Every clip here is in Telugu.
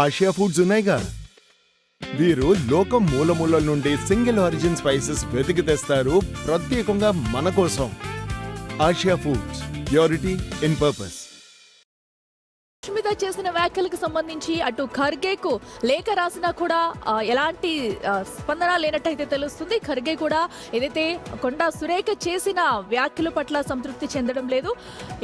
ఆసియా ఫుడ్స్ ఉన్నాయిగా. వీరు లోకం మూలమూలల నుండి సింగిల్ ఆరిజిన్ స్పైసెస్ వెతికి తెస్తారు ప్రత్యేకంగా మన కోసం. Asia foods, purity in purpose. Sushmita చేసిన వ్యాఖ్యలకు సంబంధించి అటు ఖర్గేకు లేఖ రాసినా కూడా ఎలాంటి స్పందన లేనట్టయితే తెలుస్తుంది. ఖర్గే కూడా ఏదైతే కొండా సురేఖ చేసిన వ్యాఖ్యల పట్ల సంతృప్తి చెందడం లేదు.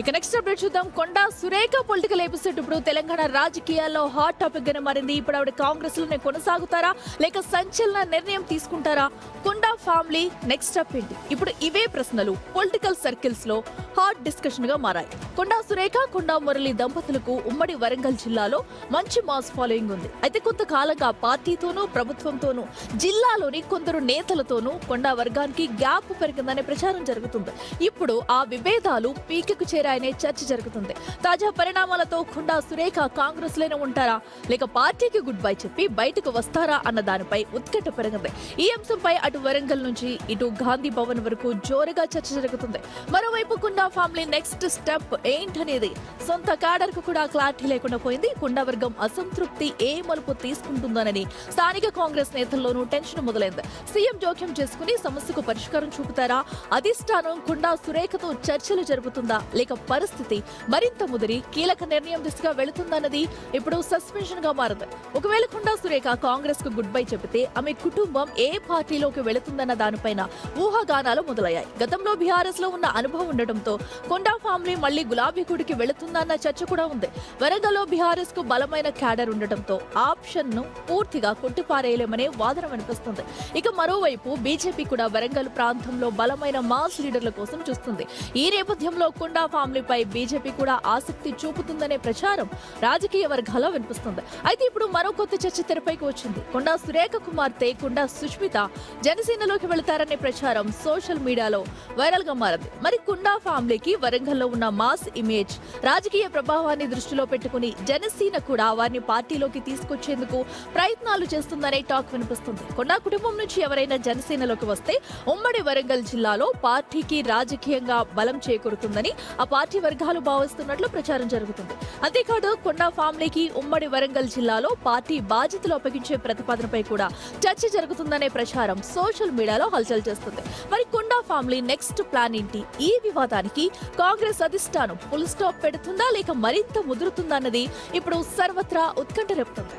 ఇక నెక్స్ట్ అప్డేట్ చూద్దాం. కొండా సురేఖ పొలిటికల్ ఎపిసోడ్ ఇప్పుడు తెలంగాణ రాజకీయాల్లో హాట్ టాపిక్ గానే మారింది. ఇప్పుడు ఆవిడ కాంగ్రెస్ లోనే కొనసాగుతారా లేక సంచలన నిర్ణయం తీసుకుంటారా? కొండా ఫ్యామిలీ నెక్స్ట్ స్టెప్ ఏంటి? ఇప్పుడు ఇవే ప్రశ్నలు పొలిటికల్ సర్కిల్స్ లో హాట్ డిస్కషన్ గా మారాయి. కొండా సురేఖ, కొండా మురళి దంపతులకు ఉమ్మడి వరంగల్ జిల్లాలో మంచి మాస్ ఫాలోయింగ్ ఉంది. అయితే కొంతకాలంగా పార్టీతోనూ ప్రభుత్వంతోనూ జిల్లాలోని కొందరు నేతలతోనూ కొండా వర్గానికి గ్యాప్ పెరిగిందనే ప్రచారం జరుగుతుంది. ఇప్పుడు ఆ విభేదాలు పీకకు చేరాయనే చర్చ జరుగుతుంది. తాజా పరిణామాలతో కొండా సురేఖ కాంగ్రెస్ లోనే ఉంటారా లేక పార్టీకి గుడ్ బై చెప్పి బయటకు వస్తారా అన్న దానిపై ఉత్కంఠ పెరిగింది. ఈ అంశంపై అటు వరంగల్ నుంచి ఇటు గాంధీ భవన్ వరకు జోరుగా చర్చ జరుగుతుంది. మరోవైపు కొండా ఫ్యామిలీ నెక్స్ట్ స్టెప్ ఏంటనేది సొంత క్యాడర్ కు కూడా క్లారిటీ లేకుండా పోయింది. కొండా వర్గం అసంతృప్తి ఏ మలుపు తీసుకుంటుందోనని స్థానిక కాంగ్రెస్ నేతల్లోనూ టెన్షన్ మొదలైంది. సీఎం జోక్యం చేసుకుని సమస్యకు పరిష్కారం చూపుతారా? అధిష్టానం కొండా సురేఖతో చర్చలు జరుపుతుందా లేక పరిస్థితి మరింత ముదిరి కీలక నిర్ణయం దిశగా వెళుతుందన్నది ఇప్పుడు సస్పెన్షన్ గా మారింది. ఒకవేళ కొండా సురేఖ కాంగ్రెస్ కు గుడ్ బై చెబితే ఆమె కుటుంబం ఏ పార్టీలోకి వెళుతుందన్న దానిపైన ఊహాగానాలు మొదలయ్యాయి. గతంలో బీఆర్ఎస్ లో ఉన్న అనుభవం ఉండటంతో కొండా ఫ్యామిలీ మళ్లీ గులాబీ గుడికి వెళుతుందన్న చర్చ కూడా ఉంది. వరంగల్లో బీఆర్ఎస్ కు బలమైన క్యాడర్ ఉండటంతో ఆప్షన్ ను పూర్తిగా కొట్టిపారేయలేమనే వాదన వినిపిస్తుంది. ఇక మరోవైపు బీజేపీ కూడా వరంగల్ ప్రాంతంలో బలమైన మాస్ లీడర్ల కోసం చూస్తుంది. ఈ నేపథ్యంలో కొండా ఫ్యామిలీపై బీజేపీ కూడా ఆసక్తి చూపుతుందనే ప్రచారం రాజకీయ వర్గాల్లో వినిపిస్తుంది. అయితే ఇప్పుడు మరో కొత్త చర్చ తెరపైకి వచ్చింది. కొండా సురేఖ కుమార్తె కొండా సుష్మిత జనసేనలోకి వెళతారనే ప్రచారం సోషల్ మీడియాలో వైరల్ గా మారింది. మరి కొండా ఫ్యామిలీకి వరంగల్లో ఉన్న మాస్ ఇమేజ్, రాజకీయ ప్రభావాన్ని దృష్టిలో పెట్టుకుని జనసేన కూడా వారిని పార్టీలోకి తీసుకొచ్చేందుకు ప్రయత్నాలు చేస్తుందనే టాక్ వినిపిస్తుంది. కొండా కుటుంబం నుంచి ఎవరైనా జనసేనలోకి వస్తే ఉమ్మడి వరంగల్ జిల్లాలో పార్టీకి రాజకీయంగా బలం చేకూరుతుందని ఆ పార్టీ వర్గాలు భావిస్తున్నట్లు ప్రచారం జరుగుతుంది. అంతేకాదు కొండా ఫ్యామిలీకి ఉమ్మడి వరంగల్ జిల్లాలో పార్టీ బాధ్యతలు అప్పగించే ప్రతిపాదనపై కూడా చర్చ జరుగుతుందనే ప్రచారం సోషల్ మీడియాలో హల్చల్ చేస్తుంది. మరి కొండా ఫ్యామిలీ నెక్స్ట్ ప్లాన్ ఏంటి? ఈ వివాదానికి కాంగ్రెస్ అధిష్టానం ఫుల్ స్టాప్ పెడుతుందా లేక మరింత ముదురుతుందా అన్నది ఇప్పుడు సర్వత్రా ఉత్కంఠ రేపుతుంది.